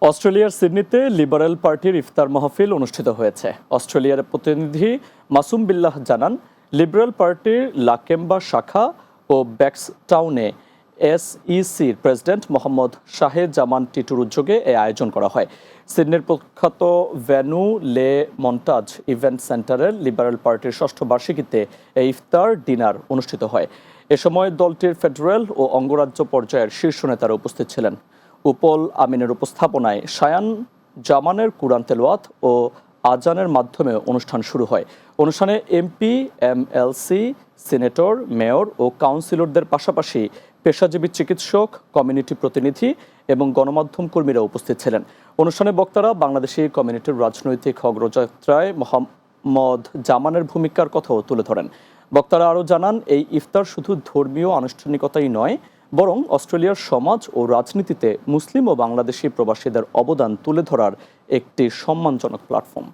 অস্ট্রেলিয়ার সিডনিতে লিবারেল পার্টির ইফতার মাহফিল অনুষ্ঠিত হয়েছে। অস্ট্রেলিয়ার প্রতিনিধি মাসুম বিল্লাহ জানান, লিবারেল পার্টির লাকেম্বা শাখা ও ব্যাক্সটাউনে এসইসির প্রেসিডেন্ট মোহাম্মদ শাহেদ জামান টিটুর উদ্যোগে এই আয়োজন করা হয়। সিডনির প্রখ্যাত ভেন্যু লে মন্টাজ ইভেন্ট সেন্টারের লিবারেল পার্টির ষষ্ঠ বার্ষিকীতে এই ইফতার ডিনার অনুষ্ঠিত হয়। এ সময় দলটির ফেডারেল ও অঙ্গরাজ্য পর্যায়ের শীর্ষ নেতারা উপস্থিত ছিলেন। উপল আমিনের উপস্থাপনায় শায়ান জামানের কুরআন তেলাওয়াত ও আজানের মাধ্যমে অনুষ্ঠান শুরু হয়। অনুষ্ঠানে এমপি, এমএলসি, সিনেটর, মেয়র ও কাউন্সিলরদের পাশাপাশি পেশাজীবী চিকিৎসক, কমিউনিটি প্রতিনিধি এবং গণমাধ্যম কর্মীরা উপস্থিত ছিলেন। অনুষ্ঠানে বক্তারা বাংলাদেশি কমিউনিটির রাজনৈতিক অগ্রযাত্রায় মোহাম্মদ জামানের ভূমিকার কথাও তুলে ধরেন। বক্তারা আরও জানান, এই ইফতার শুধু ধর্মীয় আনুষ্ঠানিকতাই নয়, বরং অস্ট্রেলিয়ার সমাজ ও রাজনীতিতে মুসলিম ও বাংলাদেশি প্রবাসীদের অবদান তুলে ধরার একটি সম্মানজনক প্ল্যাটফর্ম।